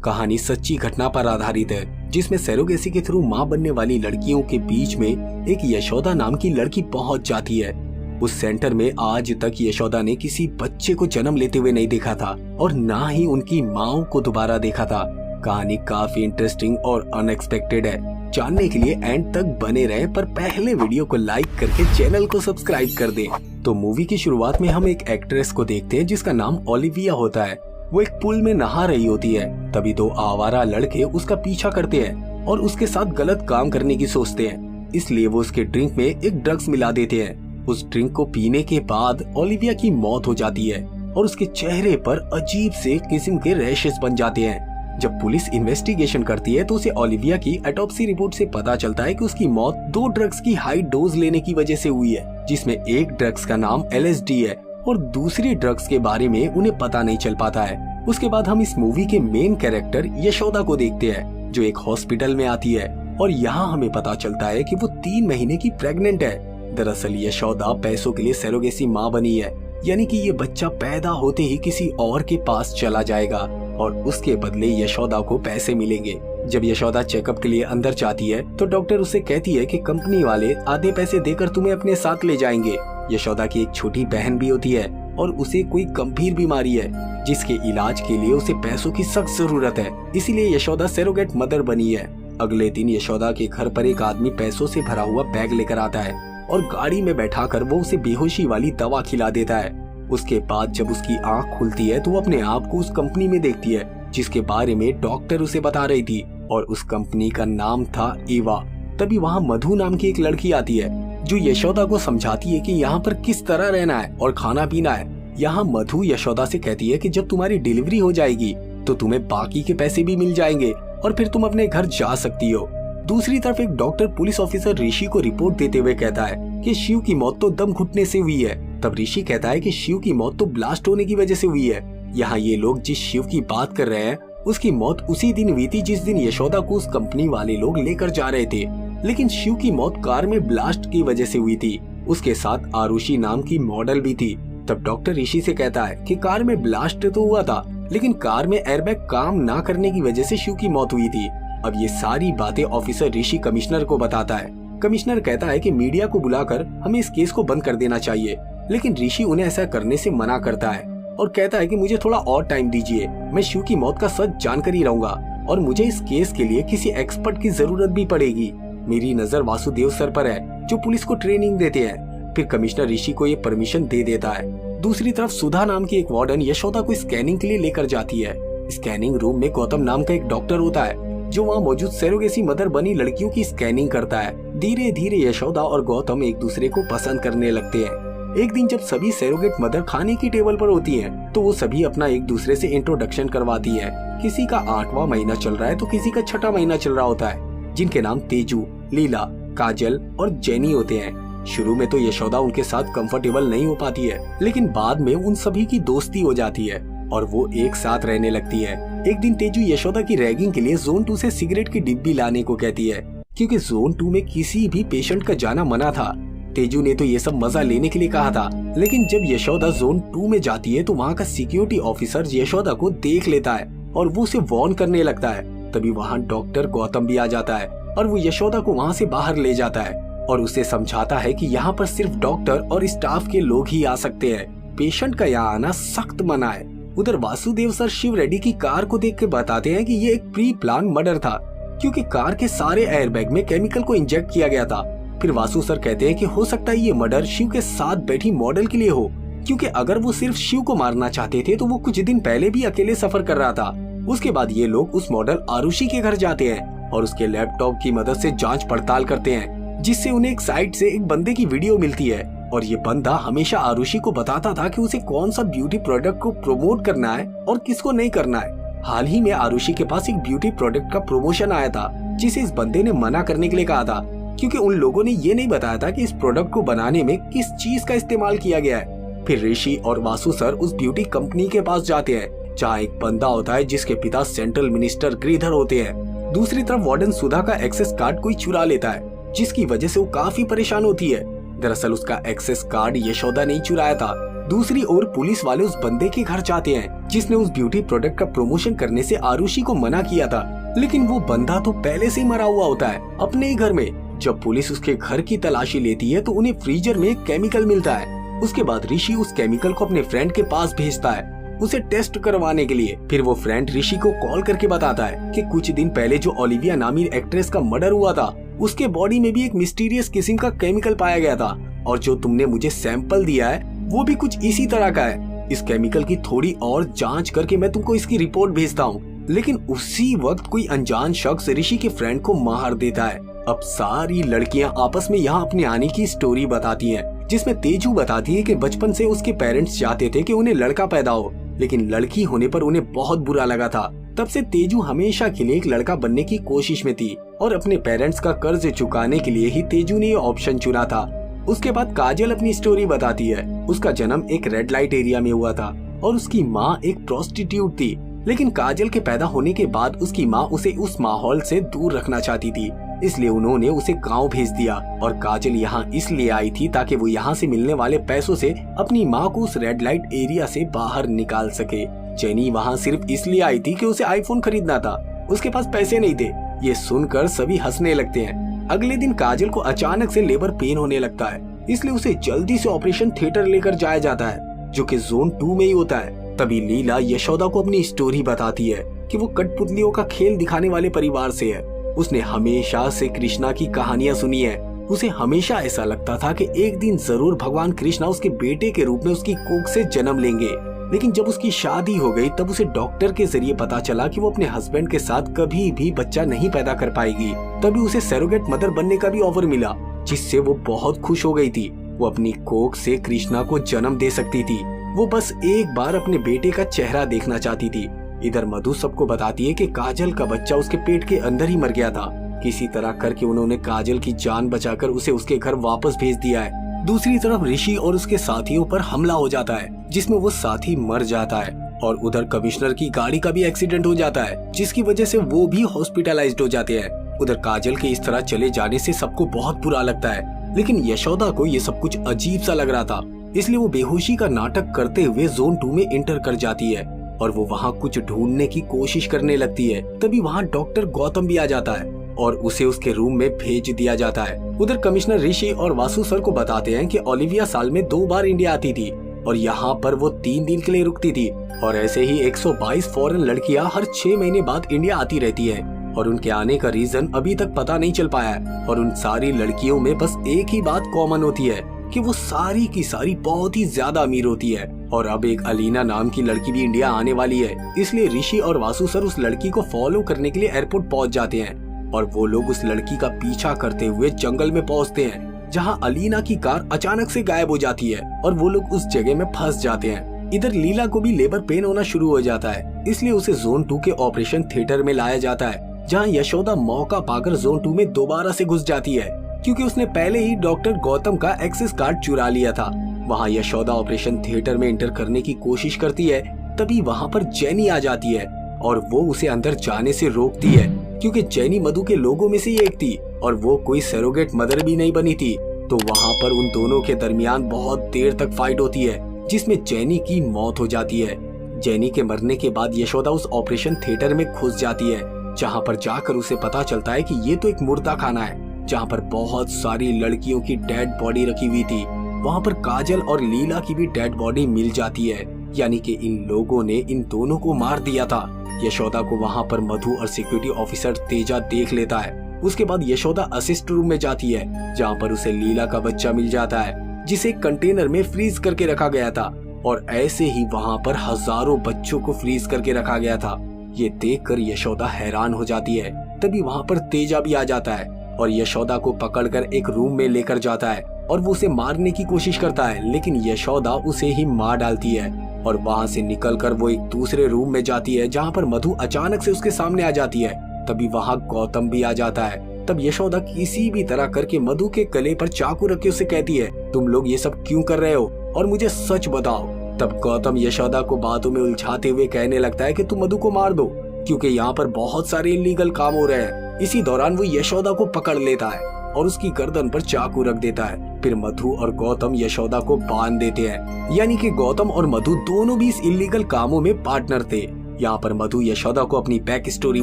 कहानी सच्ची घटना पर आधारित है, जिसमें सरोगेसी के थ्रू मां बनने वाली लड़कियों के बीच में एक यशोदा नाम की लड़की पहुंच जाती है। उस सेंटर में आज तक यशोदा ने किसी बच्चे को जन्म लेते हुए नहीं देखा था और ना ही उनकी माओ को दोबारा देखा था। कहानी काफी इंटरेस्टिंग और अनएक्सपेक्टेड है। जानने के लिए एंड तक बने रहें, पर पहले वीडियो को लाइक करके चैनल को सब्सक्राइब कर दें। तो मूवी की शुरुआत में हम एक एक्ट्रेस को देखते हैं जिसका नाम ओलिविया होता है। वो एक पुल में नहा रही होती है। तभी दो आवारा लड़के उसका पीछा करते हैं और उसके साथ गलत काम करने की सोचते हैं, इसलिए वो उसके ड्रिंक में एक ड्रग्स मिला देते हैं। उस ड्रिंक को पीने के बाद ओलिविया की मौत हो जाती है और उसके चेहरे पर अजीब से किस्म के रैशेस बन जाते हैं। जब पुलिस इन्वेस्टिगेशन करती है तो उसे ओलिविया की ऑटोप्सी रिपोर्ट से पता चलता है कि उसकी मौत 2 ड्रग्स की हाई डोज लेने की वजह से हुई है, जिसमें एक ड्रग्स का नाम LSD है और दूसरी ड्रग्स के बारे में उन्हें पता नहीं चल पाता है। उसके बाद हम इस मूवी के मेन कैरेक्टर यशोदा को देखते हैं, जो एक हॉस्पिटल में आती है और यहाँ हमें पता चलता है कि वो 3 महीने की प्रेग्नेंट है। दरअसल यशोदा पैसों के लिए सरोगेसी माँ बनी है, यानी कि ये बच्चा पैदा होते ही किसी और के पास चला जाएगा और उसके बदले यशोदा को पैसे मिलेंगे। जब यशोदा चेकअप के लिए अंदर जाती है तो डॉक्टर उसे कहती है कि कंपनी वाले आधे पैसे देकर तुम्हें अपने साथ ले जाएंगे। यशोदा की एक छोटी बहन भी होती है और उसे कोई गंभीर बीमारी है जिसके इलाज के लिए उसे पैसों की सख्त जरूरत है, इसीलिए यशोदा सरोगेट मदर बनी है। अगले दिन यशोदा के घर पर एक आदमी पैसों से भरा हुआ बैग लेकर आता है और गाड़ी में बैठाकर वो उसे बेहोशी वाली दवा खिला देता है। उसके बाद जब उसकी आंख खुलती है तो वो अपने आप को उस कंपनी में देखती है जिसके बारे में डॉक्टर उसे बता रही थी, और उस कंपनी का नाम था एवा। तभी वहाँ मधु नाम की एक लड़की आती है जो यशोदा को समझाती है कि यहाँ पर किस तरह रहना है और खाना पीना है। यहाँ मधु यशोदा से कहती है कि जब तुम्हारी डिलीवरी हो जाएगी तो तुम्हें बाकी के पैसे भी मिल जाएंगे और फिर तुम अपने घर जा सकती हो। दूसरी तरफ एक डॉक्टर पुलिस ऑफिसर ऋषि को रिपोर्ट देते हुए कहता है कि शिव की मौत तो दम घुटने से हुई है। तब ऋषि कहता है कि शिव की मौत तो ब्लास्ट होने की वजह से हुई है। यहाँ ये लोग जिस शिव की बात कर रहे हैं उसकी मौत उसी दिन हुई थी जिस दिन यशोदा को उस कंपनी वाले लोग लेकर जा रहे थे, लेकिन शिव की मौत कार में ब्लास्ट की वजह से हुई थी। उसके साथ आरुषि नाम की मॉडल भी थी। तब डॉक्टर ऋषि से कहता है कि कार में ब्लास्ट तो हुआ था, लेकिन कार में एयरबैग काम ना करने की वजह से शिव की मौत हुई थी। अब ये सारी बातें ऑफिसर ऋषि कमिश्नर को बताता है। कमिश्नर कहता है कि मीडिया को बुलाकर हमें इस केस को बंद कर देना चाहिए, लेकिन ऋषि उन्हें ऐसा करने से मना करता है और कहता है कि मुझे थोड़ा और टाइम दीजिए, मैं शिव की मौत का सच जानकर ही रहूंगा और मुझे इस केस के लिए किसी एक्सपर्ट की जरूरत भी पड़ेगी। मेरी नजर वासुदेव सर पर है जो पुलिस को ट्रेनिंग देते हैं। फिर कमिश्नर ऋषि को ये परमिशन दे देता है। दूसरी तरफ सुधा नाम की एक वार्डन यशोदा को स्कैनिंग के लिए लेकर जाती है। स्कैनिंग रूम में गौतम नाम का एक डॉक्टर होता है जो वहाँ मौजूद सरोगेसी मदर बनी लड़कियों की स्कैनिंग करता है। धीरे धीरे यशोदा और गौतम एक दूसरे को पसंद करने लगते हैं। एक दिन जब सभी सरोगेट मदर खाने की टेबल पर होती हैं, तो वो सभी अपना एक दूसरे से इंट्रोडक्शन करवाती है। किसी का 8वां महीना चल रहा है तो किसी का 6ठा महीना चल रहा होता है, जिनके नाम तेजू, लीला, काजल और जेनी होते हैं। शुरू में तो यशोदा उनके साथ कंफर्टेबल नहीं हो पाती है, लेकिन बाद में उन सभी की दोस्ती हो जाती है और वो एक साथ रहने लगती है। एक दिन तेजू यशोदा की रैगिंग के लिए जोन 2 से सिगरेट की डिब्बी लाने को कहती है, क्योंकि जोन 2 में किसी भी पेशेंट का जाना मना था। तेजू ने तो ये सब मजा लेने के लिए कहा था, लेकिन जब यशोदा जोन 2 में जाती है तो वहाँ का सिक्योरिटी ऑफिसर यशोदा को देख लेता है और वो उसे वार्न करने लगता है। तभी वहाँ डॉक्टर गौतम भी आ जाता है और वो यशोदा को वहाँ से बाहर ले जाता है और उसे समझाता है कि यहाँ पर सिर्फ डॉक्टर और स्टाफ के लोग ही आ सकते हैं, पेशेंट का यहाँ आना सख्त मना है। उधर वासुदेव सर शिव रेड्डी की कार को देख के बताते हैं कि ये एक प्री प्लान मर्डर था, क्योंकि कार के सारे एयरबैग में केमिकल को इंजेक्ट किया गया था। फिर वासु सर कहते हैं कि हो सकता है ये मर्डर शिव के साथ बैठी मॉडल के लिए हो, क्योंकि अगर वो सिर्फ शिव को मारना चाहते थे तो वो कुछ दिन पहले भी अकेले सफर कर रहा था। उसके बाद ये लोग उस मॉडल आरुषि के घर जाते हैं और उसके लैपटॉप की मदद से जांच पड़ताल करते हैं, जिससे उन्हें एक साइट से एक बंदे की वीडियो मिलती है और ये बंदा हमेशा आरुषि को बताता था कि उसे कौन सा ब्यूटी प्रोडक्ट को प्रमोट करना है और किसको नहीं करना है। हाल ही में आरुषि के पास एक ब्यूटी प्रोडक्ट का प्रमोशन आया था जिसे इस बंदे ने मना करने के लिए कहा था, क्योंकि उन लोगों ने ये नहीं बताया था कि इस प्रोडक्ट को बनाने में किस चीज का इस्तेमाल किया गया है। फिर ऋषि और वासु सर उस ब्यूटी कंपनी के पास जाते हैं जहाँ एक बंदा होता है जिसके पिता सेंट्रल मिनिस्टर गिरिधर होते हैं। दूसरी तरफ वार्डन सुधा का एक्सेस कार्ड कोई चुरा लेता है, जिसकी वजह से वो काफी परेशान होती है। दरअसल उसका एक्सेस कार्ड यशोदा नहीं चुराया था, दूसरी ओर पुलिस वाले उस बंदे के घर जाते हैं जिसने उस ब्यूटी प्रोडक्ट का प्रमोशन करने से आरुषि को मना किया था, लेकिन वो बंदा तो पहले से ही मरा हुआ होता है अपने ही घर में। जब पुलिस उसके घर की तलाशी लेती है तो उन्हें फ्रीजर में एक केमिकल मिलता है। उसके बाद ऋषि उस केमिकल को अपने फ्रेंड के पास भेजता है उसे टेस्ट करवाने के लिए। फिर वो फ्रेंड ऋषि को कॉल करके बताता है कि कुछ दिन पहले जो ओलिविया नामी एक्ट्रेस का मर्डर हुआ था उसके बॉडी में भी एक मिस्टीरियस किस्म का केमिकल पाया गया था, और जो तुमने मुझे सैंपल दिया है वो भी कुछ इसी तरह का है। इस केमिकल की थोड़ी और जांच करके मैं तुमको इसकी रिपोर्ट भेजता हूँ। लेकिन उसी वक्त कोई अनजान शख्स ऋषि के फ्रेंड को मार देता है। अब सारी लड़कियां आपस में यहाँ अपने आने की स्टोरी बताती हैं, जिसमें तेजू बताती है कि बचपन से उसके पेरेंट्स चाहते थे कि उन्हें लड़का पैदा हो, लेकिन लड़की होने पर उन्हें बहुत बुरा लगा था। तब से तेजू हमेशा के लिए एक लड़का बनने की कोशिश में थी और अपने पेरेंट्स का कर्ज चुकाने के लिए ही तेजू ने ये ऑप्शन चुना था। उसके बाद काजल अपनी स्टोरी बताती है। उसका जन्म एक रेड लाइट एरिया में हुआ था और उसकी माँ एक प्रोस्टिट्यूट थी, लेकिन काजल के पैदा होने के बाद उसकी माँ उसे उस माहौल से दूर रखना चाहती थी, इसलिए उन्होंने उसे गांव भेज दिया। और काजल यहाँ इसलिए आई थी ताकि वो यहाँ से मिलने वाले पैसों से अपनी माँ को उस रेड लाइट एरिया से बाहर निकाल सके। जेनी वहाँ सिर्फ इसलिए आई थी कि उसे आईफोन खरीदना था, उसके पास पैसे नहीं थे। ये सुनकर सभी हंसने लगते हैं। अगले दिन काजल को अचानक से लेबर पेन होने लगता है, इसलिए उसे जल्दी से ऑपरेशन थिएटर लेकर जाया जाता है, जो कि जोन 2 में ही होता है। तभी लीला यशोदा को अपनी स्टोरी बताती है कि वो कठपुतलियों का खेल दिखाने वाले परिवार से है। उसने हमेशा से कृष्णा की कहानियां सुनी है। उसे हमेशा ऐसा लगता था कि एक दिन जरूर भगवान कृष्णा उसके बेटे के रूप में उसकी कोख से जन्म लेंगे। लेकिन जब उसकी शादी हो गई तब उसे डॉक्टर के जरिए पता चला कि वो अपने हस्बैंड के साथ कभी भी बच्चा नहीं पैदा कर पाएगी। तभी उसे सरोगेट मदर बनने का भी ऑफर मिला, जिससे वो बहुत खुश हो गई थी। वो अपनी कोख से कृष्णा को जन्म दे सकती थी। वो बस एक बार अपने बेटे का चेहरा देखना चाहती थी। इधर मधु सबको बताती है कि काजल का बच्चा उसके पेट के अंदर ही मर गया था। किसी तरह करके उन्होंने काजल की जान बचाकर उसे उसके घर वापस भेज दिया है। दूसरी तरफ ऋषि और उसके साथियों पर हमला हो जाता है, जिसमें वो साथी मर जाता है। और उधर कमिश्नर की गाड़ी का भी एक्सीडेंट हो जाता है, जिसकी वजह से वो भी हॉस्पिटलाइज्ड हो जाते हैं। उधर काजल के इस तरह चले जाने से सबको बहुत बुरा लगता है, लेकिन यशोदा को ये सब कुछ अजीब सा लग रहा था, इसलिए वो बेहोशी का नाटक करते हुए जोन 2 में एंटर कर जाती है और वो वहाँ कुछ ढूंढने की कोशिश करने लगती है। तभी वहाँ डॉक्टर गौतम भी आ जाता है और उसे उसके रूम में भेज दिया जाता है। उधर कमिश्नर ऋषि और वासु सर को बताते हैं कि ओलिविया साल में 2 बार इंडिया आती थी और यहाँ पर वो 3 दिन के लिए रुकती थी, और ऐसे ही 122 फॉरेन लड़कियाँ हर 6 महीने बाद इंडिया आती रहती है और उनके आने का रीजन अभी तक पता नहीं चल पाया है। और उन सारी लड़कियों में बस एक ही बात कॉमन होती है कि वो सारी की सारी बहुत ही ज्यादा अमीर होती है। और अब एक अलीना नाम की लड़की भी इंडिया आने वाली है, इसलिए ऋषि और वासु सर उस लड़की को फॉलो करने के लिए एयरपोर्ट पहुंच जाते हैं और वो लोग उस लड़की का पीछा करते हुए जंगल में पहुंचते हैं, जहां अलीना की कार अचानक से गायब हो जाती है और वो लोग उस जगह में फंस जाते हैं। इधर लीला को भी लेबर पेन होना शुरू हो जाता है, इसलिए उसे जोन 2 के ऑपरेशन थिएटर में लाया जाता है, जहां यशोदा मौका पाकर जोन 2 में दोबारा से घुस जाती है, क्योंकि उसने पहले ही डॉक्टर गौतम का एक्सेस कार्ड चुरा लिया था। वहां यशोदा ऑपरेशन थिएटर में एंटर करने की कोशिश करती है, तभी वहां पर जेनी आ जाती है और वो उसे अंदर जाने से रोकती है, क्योंकि जेनी मधु के लोगों में से ही एक थी और वो कोई सरोगेट मदर भी नहीं बनी थी। तो वहां पर उन दोनों के दरमियान बहुत देर तक फाइट होती है, जिसमें जेनी की मौत हो जाती है। जेनी के मरने के बाद यशोदा उस ऑपरेशन थिएटर में घुस जाती है, जहां पर जाकर उसे पता चलता है कि ये तो एक मुर्दा खाना है, जहां पर बहुत सारी लड़कियों की डेड बॉडी रखी हुई थी। वहां पर काजल और लीला की भी डेड बॉडी मिल जाती है, यानी कि इन लोगों ने इन दोनों को मार दिया था। यशोदा को वहां पर मधु और सिक्योरिटी ऑफिसर तेजा देख लेता है। उसके बाद यशोदा असिस्ट रूम में जाती है, जहां पर उसे लीला का बच्चा मिल जाता है, जिसे कंटेनर में फ्रीज करके रखा गया था, और ऐसे ही वहां पर हजारों बच्चों को फ्रीज करके रखा गया था। ये देखकर यशोदा हैरान हो जाती है। तभी वहां पर तेजा भी आ जाता है और यशोदा को पकड़कर एक रूम में लेकर जाता है और वो उसे मारने की कोशिश करता है, लेकिन यशोदा उसे ही मार डालती है और वहां से निकलकर वो एक दूसरे रूम में जाती है, जहां पर मधु अचानक से उसके सामने आ जाती है। तभी वहां गौतम भी आ जाता है। तब यशोदा किसी भी तरह करके मधु के गले पर चाकू रख के उसे कहती है, तुम लोग ये सब क्यों कर रहे हो और मुझे सच बताओ। तब गौतम यशोदा को बातों में उलझाते हुए कहने लगता है कि तुम मधु को मार दो, क्योंकि यहाँ पर बहुत सारे इलीगल काम हो रहे हैं। इसी दौरान वो यशोदा को पकड़ लेता है और उसकी गर्दन पर चाकू रख देता है। फिर मधु और गौतम यशोदा को बांध देते हैं। यानी कि गौतम और मधु दोनों भी इस इलीगल कामों में पार्टनर थे। यहाँ पर मधु यशोदा को अपनी बैक स्टोरी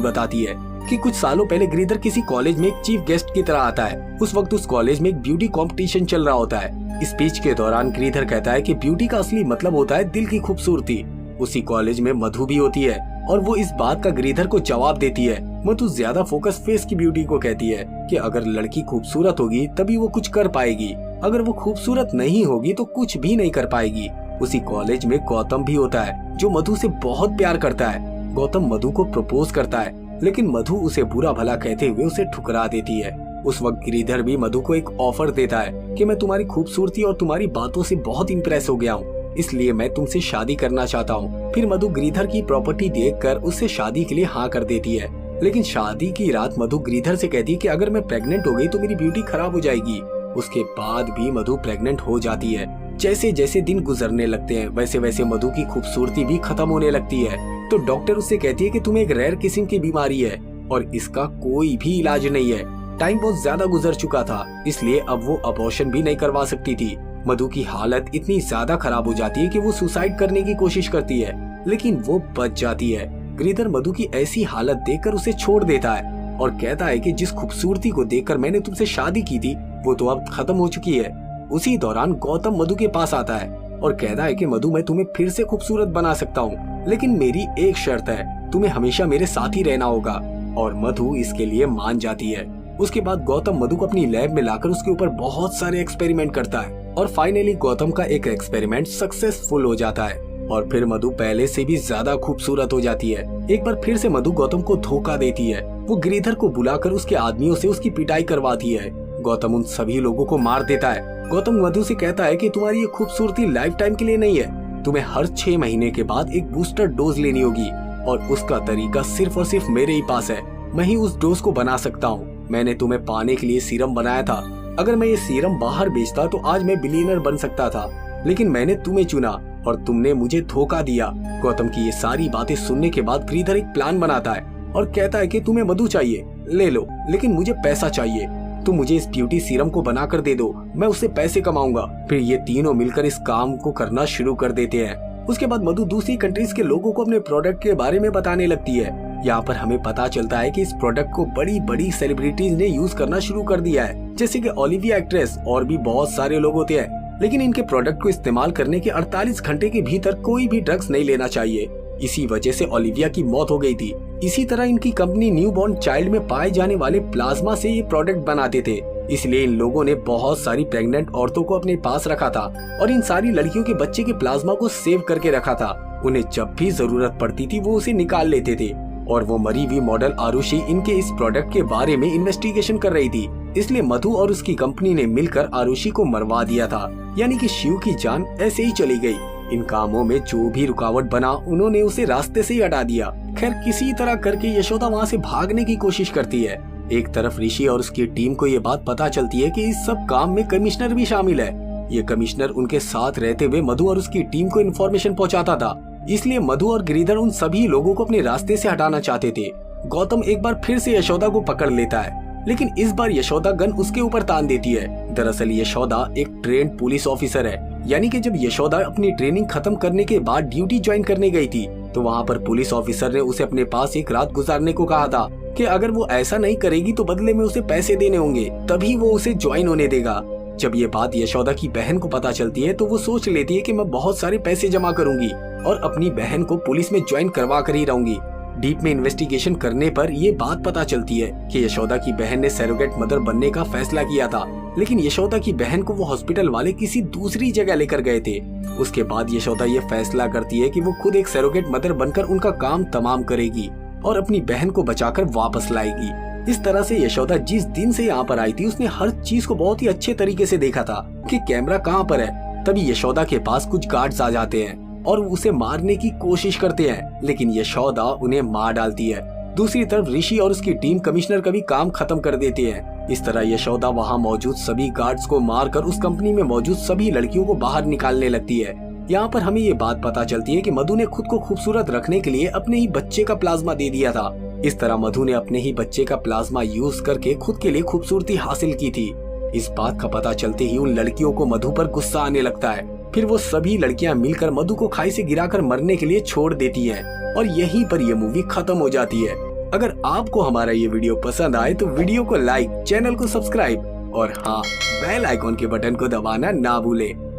बताती है कि कुछ सालों पहले गिरिधर किसी कॉलेज में एक चीफ गेस्ट की तरह आता है। उस वक्त उस कॉलेज में एक ब्यूटी कंपटीशन चल रहा होता है। स्पीच के दौरान गिरिधर कहता है कि ब्यूटी का असली मतलब होता है दिल की खूबसूरती। उसी कॉलेज में मधु भी होती है और वो इस बात का गिरिधर को जवाब देती है। मधु ज्यादा फोकस फेस की ब्यूटी को कहती है कि अगर लड़की खूबसूरत होगी तभी वो कुछ कर पाएगी, अगर वो खूबसूरत नहीं होगी तो कुछ भी नहीं कर पाएगी। उसी कॉलेज में गौतम भी होता है जो मधु से बहुत प्यार करता है। गौतम मधु को प्रपोज करता है, लेकिन मधु उसे बुरा भला कहते हुए उसे ठुकरा देती है। उस वक्त गिरिधर भी मधु को एक ऑफर देता है कि मैं तुम्हारी खूबसूरती और तुम्हारी बातों से बहुत इम्प्रेस हो गया हूँ, इसलिए मैं तुमसे शादी करना चाहता हूँ। फिर मधु गिरिधर की प्रॉपर्टी देखकर उससे शादी के लिए हाँ कर देती है। लेकिन शादी की रात मधु गिरिधर से कहती है कि अगर मैं प्रेग्नेंट हो गई तो मेरी ब्यूटी खराब हो जाएगी। उसके बाद भी मधु प्रेग्नेंट हो जाती है। जैसे जैसे दिन गुजरने लगते हैं वैसे वैसे मधु की खूबसूरती भी खत्म होने लगती है। तो डॉक्टर उससे कहती है कि तुम्हें एक रेयर किस्म की बीमारी है और इसका कोई भी इलाज नहीं है। टाइम बहुत ज्यादा गुजर चुका था, इसलिए अब वो अबॉर्शन भी नहीं करवा सकती थी। मधु की हालत इतनी ज्यादा खराब हो जाती है कि वो सुसाइड करने की कोशिश करती है, लेकिन वो बच जाती है। गिरिधर मधु की ऐसी हालत देखकर उसे छोड़ देता है और कहता है कि जिस खूबसूरती को देखकर मैंने तुमसे शादी की थी वो तो अब खत्म हो चुकी है। उसी दौरान गौतम मधु के पास आता है और कहता है कि मधु मैं तुम्हें फिर से खूबसूरत बना सकता हूँ, लेकिन मेरी एक शर्त है, तुम्हें हमेशा मेरे साथ ही रहना होगा। और मधु इसके लिए मान जाती है। उसके बाद गौतम मधु को अपनी लैब में लाकर उसके ऊपर बहुत सारे एक्सपेरिमेंट करता है और फाइनली गौतम का एक एक्सपेरिमेंट सक्सेसफुल हो जाता है और फिर मधु पहले से भी ज्यादा खूबसूरत हो जाती है। एक बार फिर से मधु गौतम को धोखा देती है। वो गिरिधर को बुलाकर उसके आदमियों से उसकी पिटाई करवाती है। गौतम उन सभी लोगों को मार देता है। गौतम मधु से कहता है कि तुम्हारी ये खूबसूरती लाइफ टाइम के लिए नहीं है, तुम्हें हर 6 महीने के बाद एक बूस्टर डोज लेनी होगी और उसका तरीका सिर्फ और सिर्फ मेरे ही पास है। मैं ही उस डोज को बना सकता हूँ। मैंने तुम्हें पाने के लिए सीरम बनाया था। अगर मैं ये सीरम बाहर बेचता तो आज मैं बिलियनर बन सकता था, लेकिन मैंने तुम्हें चुना और तुमने मुझे धोखा दिया। गौतम की ये सारी बातें सुनने के बाद गिरिधर एक प्लान बनाता है और कहता है कि तुम्हें मधु चाहिए, ले लो, लेकिन मुझे पैसा चाहिए। तुम मुझे इस ब्यूटी सीरम को बनाकर दे दो, मैं उससे पैसे कमाऊंगा। फिर ये तीनों मिलकर इस काम को करना शुरू कर देते हैं। उसके बाद मधु दूसरी कंट्रीज के लोगों को अपने प्रोडक्ट के बारे में बताने लगती है। यहाँ पर हमें पता चलता है कि इस प्रोडक्ट को बड़ी बड़ी सेलिब्रिटीज ने यूज करना शुरू कर दिया है, जैसे कि ओलिविया एक्ट्रेस और भी बहुत सारे लोग होते हैं। लेकिन इनके प्रोडक्ट को इस्तेमाल करने के 48 घंटे के भीतर कोई भी ड्रग्स नहीं लेना चाहिए। इसी वजह से ओलिविया की मौत हो गई थी। इसी तरह इनकी कंपनी न्यू बॉर्न चाइल्ड में पाए जाने वाले प्लाज्मा से ये प्रोडक्ट बनाते थे, इसलिए इन लोगों ने बहुत सारी प्रेग्नेंट औरतों को अपने पास रखा था और इन सारी लड़कियों के बच्चे के प्लाज्मा को सेव करके रखा था। उन्हें जब भी जरूरत पड़ती थी वो उसे निकाल लेते थे और वो मरी हुई मॉडल आरुषि इनके इस प्रोडक्ट के बारे में इन्वेस्टिगेशन कर रही थी, इसलिए मधु और उसकी कंपनी ने मिलकर आरुषि को मरवा दिया था। यानी कि शिव की जान ऐसे ही चली गई। इन कामों में जो भी रुकावट बना उन्होंने उसे रास्ते से ही हटा दिया। खैर किसी तरह करके यशोदा वहाँ से भागने की कोशिश करती है। एक तरफ ऋषि और उसकी टीम को ये बात पता चलती है कि इस सब काम में कमिश्नर भी शामिल है। ये कमिश्नर उनके साथ रहते हुए मधु और उसकी टीम को इन्फॉर्मेशन पहुंचाता था, इसलिए मधु और गिरिधर उन सभी लोगों को अपने रास्ते से हटाना चाहते थे। गौतम एक बार फिर से यशोदा को पकड़ लेता है, लेकिन इस बार यशोदा गन उसके ऊपर तान देती है। दरअसल यशोदा एक ट्रेंड पुलिस ऑफिसर है, यानी कि जब यशोदा अपनी ट्रेनिंग खत्म करने के बाद ड्यूटी ज्वाइन करने गई थी तो वहाँ पर पुलिस ऑफिसर ने उसे अपने पास एक रात गुजारने को कहा था कि अगर वो ऐसा नहीं करेगी तो बदले में उसे पैसे देने होंगे, तभी वो उसे ज्वाइन होने देगा। जब ये बात यशोदा की बहन को पता चलती है तो वो सोच लेती है कि मैं बहुत सारे पैसे जमा करूंगी और अपनी बहन को पुलिस में ज्वाइन करवा कर ही रहूंगी। डीप में इन्वेस्टिगेशन करने पर ये बात पता चलती है कि यशोदा की बहन ने सरोगेट मदर बनने का फैसला किया था, लेकिन यशोदा की बहन को वो हॉस्पिटल वाले किसी दूसरी जगह लेकर गए थे। उसके बाद यशोदा ये फैसला करती है कि वो खुद एक सरोगेट मदर बनकर उनका काम तमाम करेगी और अपनी बहन को बचाकर वापस लाएगी। इस तरह से यशोदा जिस दिन से यहाँ पर आई थी उसने हर चीज को बहुत ही अच्छे तरीके से देखा था कि कैमरा कहाँ पर है। तभी यशोदा के पास कुछ गार्ड्स आ जाते हैं और उसे मारने की कोशिश करते हैं, लेकिन यशोदा उन्हें मार डालती है। दूसरी तरफ ऋषि और उसकी टीम कमिश्नर का भी काम खत्म कर देती है। इस तरह यशोदा वहाँ मौजूद सभी गार्ड्स को मारकर उस कंपनी में मौजूद सभी लड़कियों को बाहर निकालने लगती है। यहाँ पर हमें ये बात पता चलती है कि मधु ने खुद को खूबसूरत रखने के लिए अपने ही बच्चे का प्लाज्मा दे दिया था, इस तरह मधु ने अपने ही बच्चे का प्लाज्मा यूज करके खुद के लिए खूबसूरती हासिल की थी। इस बात का पता चलते ही उन लड़कियों को मधु पर गुस्सा आने लगता है। फिर वो सभी लड़कियां मिलकर मधु को खाई से गिराकर मरने के लिए छोड़ देती हैं और यहीं पर ये मूवी खत्म हो जाती है। अगर आपको हमारा ये वीडियो पसंद आए तो वीडियो को लाइक, चैनल को सब्सक्राइब और हाँ, बेल आइकॉन के बटन को दबाना ना भूलें।